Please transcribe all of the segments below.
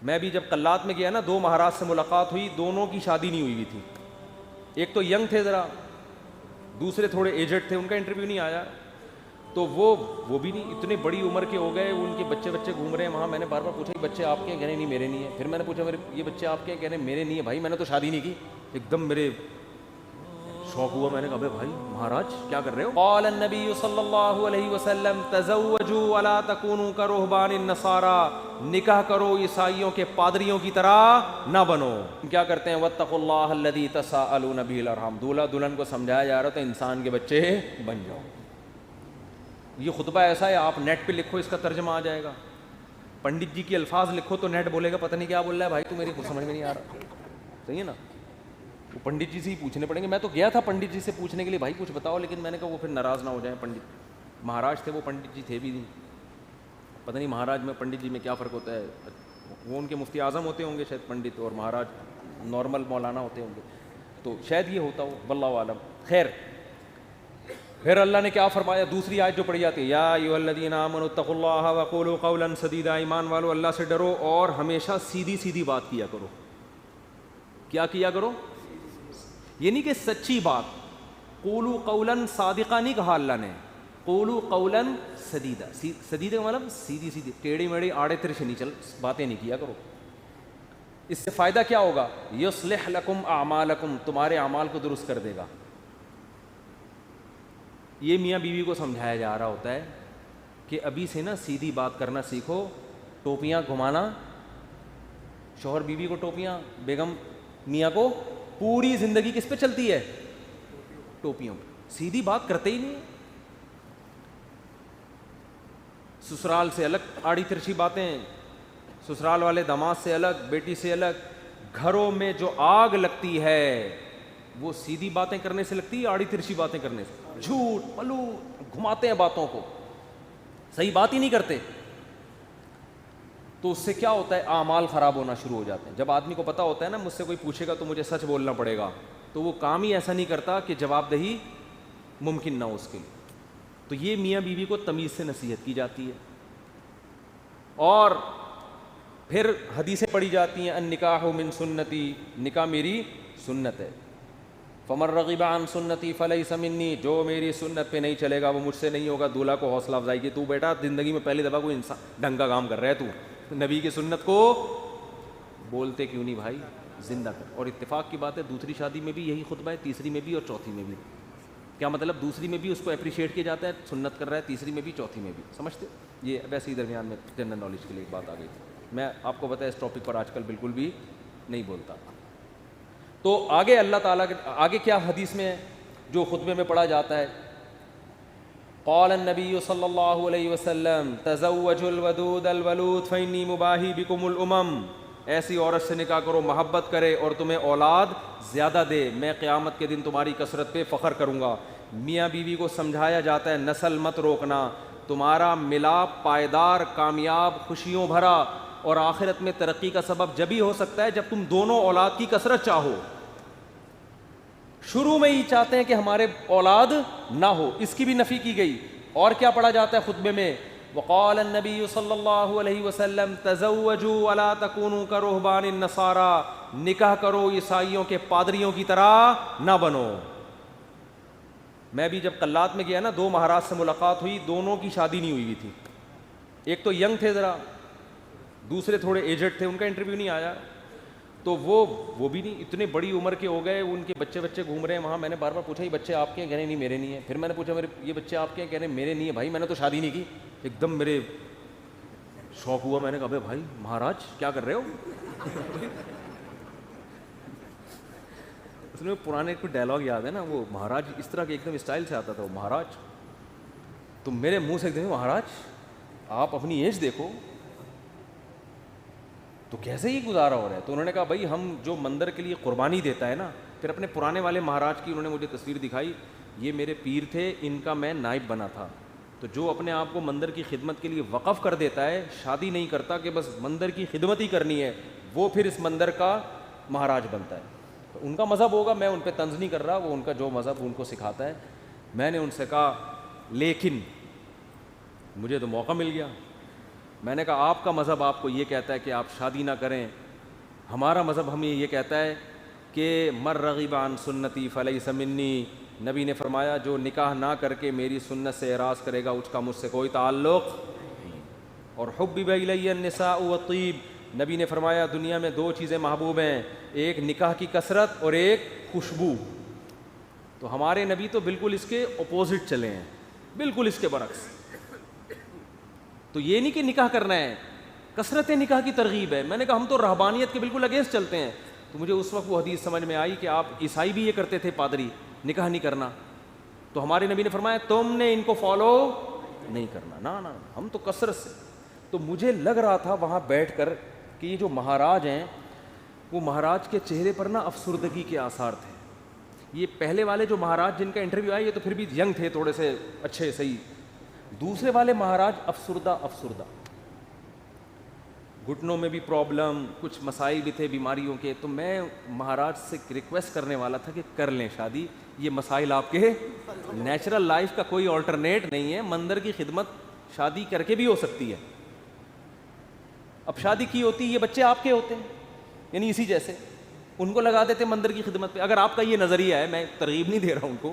میں بھی جب قلات میں گیا نا، 2 مہاراج سے ملاقات ہوئی، دونوں کی شادی نہیں ہوئی تھی. ایک تو ینگ تھے ذرا، دوسرے تھوڑے ایجڈ تھے، ان کا انٹرویو نہیں آیا. تو وہ بھی نہیں، اتنے بڑی عمر کے ہو گئے، ان کے بچے گھوم رہے ہیں وہاں. میں نے بار بار پوچھا کہ بچے آپ کے ہیں؟ کہہ رہے نہیں میرے نہیں ہیں. پھر میں نے پوچھا یہ بچے آپ کے ہیں؟ کہہ رہے میرے نہیں ہیں. بھائی میں نے تو شادی نہیں کی. ایک دم میرے شوق ہوا. میں نے کہا بھائی مہاراج کیا کر رہے ہو؟ قال النبی صلی اللہ علیہ وسلم تزوجوا ولا تکونوا کرہبان النصارى، نکاح کرو عیسائیوں کے پادریوں کی طرح نہ بنو. کیا کرتے ہیں؟ واتقوا اللہ الذی تساءلون به الارحام. دولہا دلہن کو سمجھایا جا رہا تو انسان کے بچے بن جاؤ. یہ خطبہ ایسا ہے، آپ نیٹ پہ لکھو اس کا ترجمہ آ جائے گا. پنڈت جی کی الفاظ لکھو تو نیٹ بولے گا پتہ نہیں کیا بول رہا ہے بھائی، تو میری کچھ سمجھ میں نہیں آ رہا. صحیح ہے نا؟ وہ پنڈت جی سے ہی پوچھنے پڑیں گے. میں تو گیا تھا پنڈت جی سے پوچھنے کے لیے بھائی کچھ بتاؤ، لیکن میں نے کہا وہ پھر ناراض نہ ہو جائیں. پنڈت مہاراج تھے وہ، پنڈت جی تھے بھی نہیں. پتہ نہیں مہاراج میں پنڈت جی میں کیا فرق ہوتا ہے. وہ ان کے مفتی اعظم ہوتے ہوں گے شاید پنڈت، اور مہاراج نارمل مولانا ہوتے ہوں گے، تو شاید یہ ہوتا ہو، واللہ عالم. خیر، پھر اللہ نے کیا فرمایا؟ دوسری آیت جو پڑھی جاتی ہے، یا ایھا الذین آمنوا اتقوا اللہ وقولوا قولا سدیدا. ایمان والو اللہ سے ڈرو اور ہمیشہ سیدھی سیدھی بات کیا کرو. کیا کیا کرو؟ یہ نہیں کہ سچی بات. قولوا قولا صادقا نہیں کہا اللہ نے، قولوا قولا سدیدا. سدیدا کا مطلب سیدھی سیدھی، ٹیڑھی میڑھی آڑے ترچھی نہیں باتیں نہیں کیا کرو. اس سے فائدہ کیا ہوگا؟ یصلح لکم اعمالکم، تمہارے اعمال کو درست کر دے گا. یہ میاں بیوی کو سمجھایا جا رہا ہوتا ہے کہ ابھی سے نا سیدھی بات کرنا سیکھو. ٹوپیاں گھمانا، شوہر بیوی کو ٹوپیاں، بیگم میاں کو، پوری زندگی کس پہ چلتی ہے؟ ٹوپیوں پہ. سیدھی بات کرتے ہی نہیں. سسرال سے الگ آڑی ترچھی باتیں، سسرال والے داماد سے الگ، بیٹی سے الگ. گھروں میں جو آگ لگتی ہے وہ سیدھی باتیں کرنے سے لگتی ہے، آڑی ترچھی باتیں کرنے سے. جھوٹ پلو گھماتے ہیں باتوں کو، صحیح بات ہی نہیں کرتے. تو اس سے کیا ہوتا ہے؟ اعمال خراب ہونا شروع ہو جاتے ہیں. جب آدمی کو پتہ ہوتا ہے نا مجھ سے کوئی پوچھے گا تو مجھے سچ بولنا پڑے گا، تو وہ کام ہی ایسا نہیں کرتا کہ جواب دہی ممکن نہ ہو اس کے لیے. تو یہ میاں بیوی کو تمیز سے نصیحت کی جاتی ہے. اور پھر حدیثیں پڑھی جاتی ہیں، النکاح من سنتی، نکاح میری سنت ہے. فمن رغب عن سنتی فلیس منی، جو میری سنت پہ نہیں چلے گا وہ مجھ سے نہیں ہوگا. دولہا کو حوصلہ افزائی کی، تو بیٹا زندگی میں پہلی دفعہ کوئی انسان ڈھنگ کا کام کر رہا ہے، تو نبی کی سنت کو بولتے کیوں نہیں بھائی، زندہ کر. اور اتفاق کی بات ہے دوسری شادی میں بھی یہی خطبہ ہے، تیسری میں بھی اور چوتھی میں بھی. کیا مطلب؟ دوسری میں بھی اس کو اپریشیٹ کیا جاتا ہے، سنت کر رہا ہے، تیسری میں بھی چوتھی میں بھی. سمجھتے؟ یہ ویسے ہی درمیان میں جنرل نالج کے لیے ایک بات آ گئی تھی. میں آپ کو پتہ ہے اس ٹاپک پر آج کل بالکل بھی نہیں بولتا. تو آگے اللہ تعالیٰ کے آگے کیا حدیث میں جو خطبے میں پڑھا جاتا ہے؟ قال النبی صلی اللہ علیہ وسلم تزوجوا الودود الولود فإنی مباہی بکم الامم. ایسی عورت سے نکاح کرو محبت کرے اور تمہیں اولاد زیادہ دے، میں قیامت کے دن تمہاری کثرت پہ فخر کروں گا. میاں بیوی کو سمجھایا جاتا ہے نسل مت روکنا، تمہارا ملاپ پائیدار، کامیاب، خوشیوں بھرا اور آخرت میں ترقی کا سبب جبھی ہو سکتا ہے جب تم دونوں اولاد کی کثرت چاہو. شروع میں ہی چاہتے ہیں کہ ہمارے اولاد نہ ہو، اس کی بھی نفی کی گئی. اور کیا پڑھا جاتا ہے خطبے میں؟ وقال النبی صلی اللہ علیہ وسلم تزوجوا ولا تکونوا کرہبان النصارى، نکاح کرو عیسائیوں کے پادریوں کی طرح نہ بنو. میں بھی جب قلات میں گیا نا، 2 مہاراج سے ملاقات ہوئی، دونوں کی شادی نہیں ہوئی تھی. ایک تو ینگ تھے ذرا، دوسرے تھوڑے ایجڈ تھے، ان کا انٹرویو نہیں آیا. تو وہ بھی نہیں، اتنے بڑی عمر کے ہو گئے، ان کے بچے گھوم رہے ہیں وہاں. میں نے بار بار پوچھا یہ بچے آپ کے ہیں؟ کہہ رہے نہیں میرے نہیں ہیں. پھر میں نے پوچھا یہ بچے آپ کے ہیں؟ کہہ رہے میرے نہیں ہیں. بھائی میں نے تو شادی نہیں کی. ایک دم میرے شوق ہوا. میں نے کہا بھائی مہاراج کیا کر رہے ہو؟ اس میں پرانے کوئی ڈائلاگ یاد ہے نا، وہ مہاراج اس طرح کے ایک دم اسٹائل سے آتا تھا، وہ مہاراج. تو میرے منہ سے ایک دم مہاراج آپ اپنی ایج دیکھو تو کیسے ہی گزارا ہو رہا ہے. تو انہوں نے کہا بھائی ہم جو مندر کے لیے قربانی دیتا ہے نا، پھر اپنے پرانے والے مہاراج کی انہوں نے مجھے تصویر دکھائی، یہ میرے پیر تھے، ان کا میں نائب بنا تھا. تو جو اپنے آپ کو مندر کی خدمت کے لیے وقف کر دیتا ہے، شادی نہیں کرتا کہ بس مندر کی خدمت ہی کرنی ہے، وہ پھر اس مندر کا مہاراج بنتا ہے. تو ان کا مذہب ہوگا، میں ان پہ طنز نہیں کر رہا، وہ ان کا جو مذہب ان کو سکھاتا ہے. میں نے ان سے کہا لیکن مجھے تو موقع مل گیا. میں نے کہا آپ کا مذہب آپ کو یہ کہتا ہے کہ آپ شادی نہ کریں, ہمارا مذہب ہمیں یہ کہتا ہے کہ مر رغب عن سنتی فلیس منی. نبی نے فرمایا جو نکاح نہ کر کے میری سنت سے اعراض کرے گا اس کا مجھ سے کوئی تعلق نہیں. اور حبب الی النساء والطیب, نبی نے فرمایا دنیا میں دو چیزیں محبوب ہیں, ایک نکاح کی کثرت اور ایک خوشبو. تو ہمارے نبی تو بالکل اس کے اپوزٹ چلے ہیں, بالکل اس کے برعکس. تو یہ نہیں کہ نکاح کرنا ہے, کثرت نکاح کی ترغیب ہے. میں نے کہا ہم تو رہبانیت کے بالکل اگینسٹ چلتے ہیں. تو مجھے اس وقت وہ حدیث سمجھ میں آئی کہ آپ عیسائی بھی یہ کرتے تھے, پادری, نکاح نہیں کرنا. تو ہمارے نبی نے فرمایا تم نے ان کو فالو نہیں کرنا, نہ ہم تو کثرت سے. تو مجھے لگ رہا تھا وہاں بیٹھ کر کہ یہ جو مہاراج ہیں وہ مہاراج کے چہرے پر نا افسردگی کے آثار تھے. یہ پہلے والے جو مہاراج جن کا انٹرویو آیا یہ تو پھر بھی ینگ تھے, تھوڑے سے اچھے صحیح. دوسرے والے مہاراج افسردہ, گھٹنوں میں بھی پرابلم, کچھ مسائل بھی تھے بیماریوں کے. تو میں مہاراج سے ریکویسٹ کرنے والا تھا کہ کر لیں شادی, یہ مسائل آپ کے نیچرل لائف کا کوئی آلٹرنیٹ نہیں ہے. مندر کی خدمت شادی کر کے بھی ہو سکتی ہے. اب شادی کی ہوتی یہ بچے آپ کے ہوتے ہیں, یعنی اسی جیسے ان کو لگا دیتے مندر کی خدمت پہ. اگر آپ کا یہ نظریہ ہے, میں ترغیب نہیں دے رہا ہوں ان کو,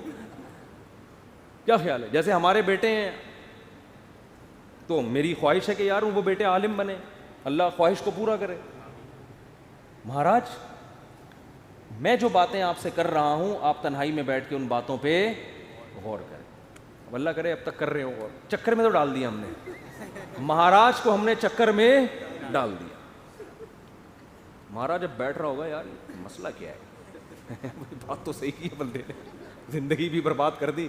کیا خیال ہے؟ جیسے ہمارے بیٹے ہیں تو میری خواہش ہے کہ یار وہ بیٹے عالم بنے, اللہ خواہش کو پورا کرے. مہاراج میں جو باتیں آپ سے کر رہا ہوں آپ تنہائی میں بیٹھ کے ان باتوں پہ غور کریں. اب اللہ کرے اب تک کر رہے ہو غور. چکر میں تو ڈال دیا ہم نے, مہاراج کو ہم نے چکر میں ڈال دیا. مہاراج اب بیٹھ رہا ہوگا یار مسئلہ کیا ہے, بات تو صحیح کی ہے بندے نے, زندگی بھی برباد کر دی.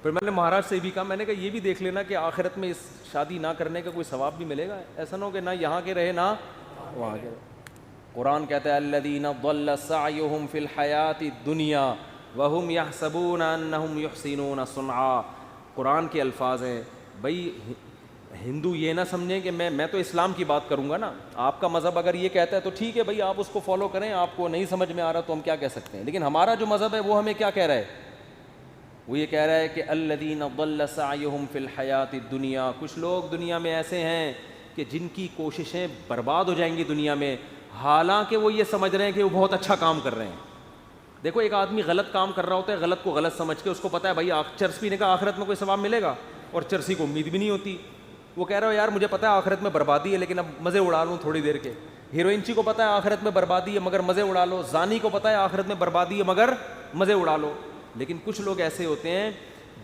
پھر میں نے مہاراج سے بھی کہا, میں نے کہا یہ بھی دیکھ لینا کہ آخرت میں اس شادی نہ کرنے کا کوئی ثواب بھی ملے گا. ایسا نہ ہو کہ نہ یہاں کے رہے نہ وہاں کے رہے. قرآن کہتا ہے الذین ضل سعیہم فی الحیاۃ الدنیا وہم یحسبون انہم یحسنون صنعا. قرآن کے الفاظ ہیں. بھائی ہندو یہ نہ سمجھیں کہ میں تو اسلام کی بات کروں گا نا, آپ کا مذہب اگر یہ کہتا ہے تو ٹھیک ہے بھائی آپ اس کو فالو کریں, آپ کو نہیں سمجھ میں آ رہا تو ہم کیا کہہ سکتے ہیں. لیکن ہمارا جو مذہب ہے وہ ہمیں کیا کہہ رہا ہے, وہ یہ کہہ رہا ہے کہ الذین ضل سعیہم فی الحیاۃ الدنیا. کچھ لوگ دنیا میں ایسے ہیں کہ جن کی کوششیں برباد ہو جائیں گی دنیا میں, حالانکہ وہ یہ سمجھ رہے ہیں کہ وہ بہت اچھا کام کر رہے ہیں. دیکھو ایک آدمی غلط کام کر رہا ہوتا ہے, غلط کو غلط سمجھ کے, اس کو پتہ ہے بھائی چرس پینے کا آخرت میں کوئی ثواب ملے گا, اور چرسی کو امید بھی نہیں ہوتی. وہ کہہ رہا ہو یار مجھے پتہ ہے آخرت میں بربادی ہے لیکن اب مزے اڑا لوں تھوڑی دیر کے. ہیروئنچی کو پتہ ہے آخرت میں بربادی ہے مگر مزے اڑا لو. زانی کو پتہ ہے آخرت میں بربادی ہے مگر مزے اڑا لو. لیکن کچھ لوگ ایسے ہوتے ہیں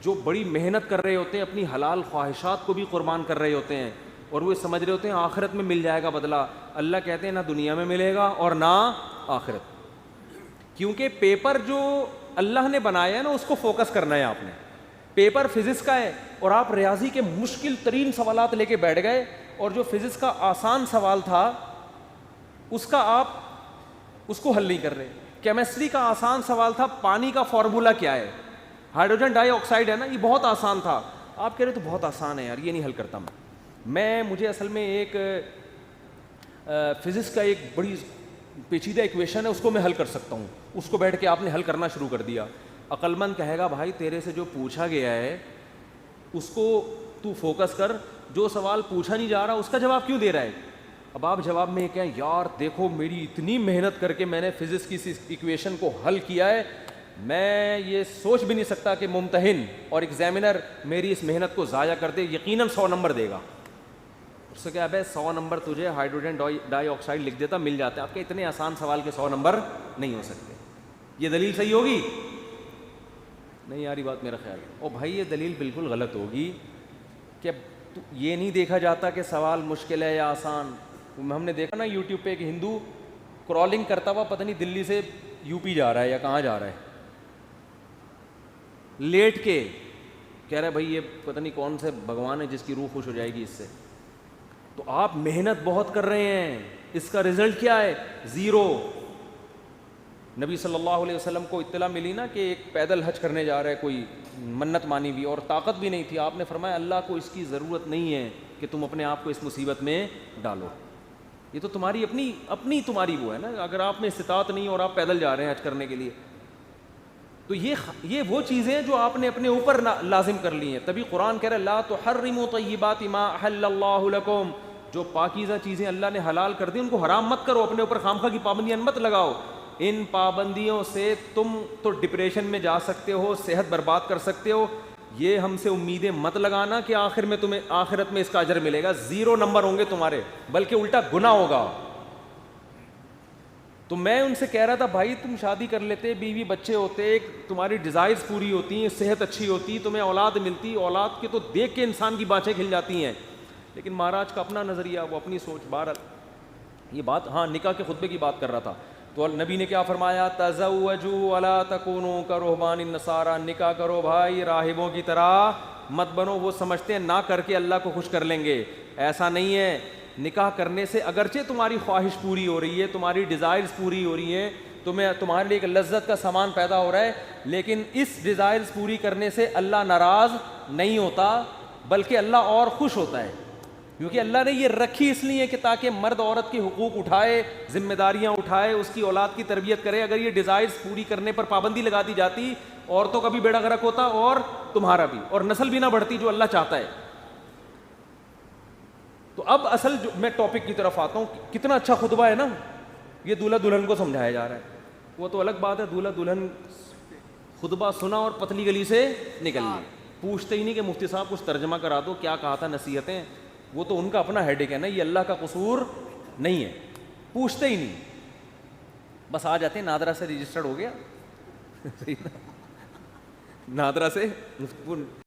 جو بڑی محنت کر رہے ہوتے ہیں, اپنی حلال خواہشات کو بھی قربان کر رہے ہوتے ہیں, اور وہ سمجھ رہے ہوتے ہیں آخرت میں مل جائے گا بدلہ. اللہ کہتے ہیں نہ دنیا میں ملے گا اور نہ آخرت. کیونکہ پیپر جو اللہ نے بنایا ہے نا اس کو فوکس کرنا ہے آپ نے. پیپر فزکس کا ہے اور آپ ریاضی کے مشکل ترین سوالات لے کے بیٹھ گئے, اور جو فزکس کا آسان سوال تھا اس کا آپ اس کو حل نہیں کر رہے. کیمسٹری کا آسان سوال تھا پانی کا فارمولا کیا ہے, ہائیڈروجن ڈائی آکسائڈ ہے نا, یہ بہت آسان تھا. آپ کہہ رہے تو بہت آسان ہے یار, یہ نہیں حل کرتا میں. مجھے اصل میں ایک فزکس کا ایک بڑی پیچیدہ ایکویشن ہے, اس کو میں حل کر سکتا ہوں. اس کو بیٹھ کے آپ نے حل کرنا شروع کر دیا. عقل مند کہے گا بھائی تیرے سے جو پوچھا گیا ہے اس کو تو فوکس کر, جو سوال پوچھا نہیں جا رہا اس کا جواب کیوں دے رہا ہے. اب آپ جواب میں یہ کہیں یار دیکھو میری اتنی محنت کر کے میں نے فزکس کی اس ایکویشن کو حل کیا ہے, میں یہ سوچ بھی نہیں سکتا کہ ممتحن اور ایگزامینر میری اس محنت کو ضائع کر دے, یقیناً 100 نمبر دے گا. اس سے کیا ہے 100 نمبر تجھے ہائیڈروجن ڈائی آکسائڈ لکھ دیتا مل جاتا ہے. آپ کے اتنے آسان سوال کے 100 نمبر نہیں ہو سکتے. یہ دلیل صحیح ہوگی نہیں یاری بات میرا خیال ہے. او بھائی یہ دلیل بالکل غلط ہوگی کہ یہ نہیں دیکھا جاتا کہ سوال مشکل ہے یا آسان. ہم نے دیکھا نا یوٹیوب پہ ایک ہندو کرالنگ کرتا ہوا پتہ نہیں دلی سے یو پی جا رہا ہے یا کہاں جا رہا ہے, لیٹ کے کہہ رہا ہے بھائی یہ پتہ نہیں کون سے بھگوان ہے جس کی روح خوش ہو جائے گی اس سے. تو آپ محنت بہت کر رہے ہیں, اس کا رزلٹ کیا ہے؟ 0. نبی صلی اللہ علیہ وسلم کو اطلاع ملی نا کہ ایک پیدل حج کرنے جا رہا ہے کوئی, منت مانی بھی اور طاقت بھی نہیں تھی. آپ نے فرمایا اللہ کو اس کی ضرورت نہیں ہے کہ تم اپنے آپ کو اس مصیبت میں ڈالو, یہ تو تمہاری اپنی تمہاری وہ ہے نا. اگر آپ میں استطاعت نہیں اور آپ پیدل جا رہے ہیں حج کرنے کے لیے تو یہ وہ چیزیں جو آپ نے اپنے اوپر لازم کر لی ہیں. تبھی قرآن کہہ رہا ہے لا تحرموا طیبات ما احل اللہ لکم, جو پاکیزہ چیزیں اللہ نے حلال کر دی ان کو حرام مت کرو, اپنے اوپر خامخواہ کی پابندیاں مت لگاؤ. ان پابندیوں سے تم تو ڈپریشن میں جا سکتے ہو, صحت برباد کر سکتے ہو. یہ ہم سے امیدیں مت لگانا کہ آخر میں تمہیں آخرت میں اس کا اجر ملے گا. 0 نمبر ہوں گے تمہارے, بلکہ الٹا گناہ ہوگا. تو میں ان سے کہہ رہا تھا بھائی تم شادی کر لیتے, بیوی بچے ہوتے, ایک تمہاری ڈیزائرز پوری ہوتی ہیں, صحت اچھی ہوتی, تمہیں اولاد ملتی, اولاد کے تو دیکھ کے انسان کی بانچیں کھل جاتی ہیں. لیکن مہاراج کا اپنا نظریہ, وہ اپنی سوچ. بہرحال یہ بات, ہاں نکاح کے خطبے کی بات کر رہا تھا. تو نبی نے کیا فرمایا, تزوجوا ولا تکونوا کرہبان النصارى, نکاح کرو بھائی راہبوں کی طرح مت بنو. وہ سمجھتے ہیں نہ کر کے اللہ کو خوش کر لیں گے, ایسا نہیں ہے. نکاح کرنے سے اگرچہ تمہاری خواہش پوری ہو رہی ہے, تمہاری ڈیزائرز پوری ہو رہی ہیں, تمہارے لیے ایک لذت کا سامان پیدا ہو رہا ہے, لیکن اس ڈیزائرز پوری کرنے سے اللہ ناراض نہیں ہوتا, بلکہ اللہ اور خوش ہوتا ہے. کیونکہ اللہ نے یہ رکھی اس لیے کہ تاکہ مرد عورت کے حقوق اٹھائے, ذمہ داریاں اٹھائے, اس کی اولاد کی تربیت کرے. اگر یہ ڈیزائرز پوری کرنے پر پابندی لگا دی جاتی, عورتوں کا بھی بیڑا غرق ہوتا اور تمہارا بھی, اور نسل بھی نہ بڑھتی جو اللہ چاہتا ہے. تو اب اصل جو میں ٹاپک کی طرف آتا ہوں, کتنا اچھا خطبہ ہے نا, یہ دولہا دلہن کو سمجھایا جا رہا ہے. وہ تو الگ بات ہے, دولہا دلہن خطبہ سنا اور پتلی گلی سے نکل لی, پوچھتے ہی نہیں کہ مفتی صاحب کچھ ترجمہ کرا دو, کیا کہا تھا, نصیحتیں. وہ تو ان کا اپنا ہیڈک ہے نا, یہ اللہ کا قصور نہیں ہے, پوچھتے ہی نہیں, بس آ جاتے ہیں. نادرا سے رجسٹرڈ ہو گیا, نادرا سے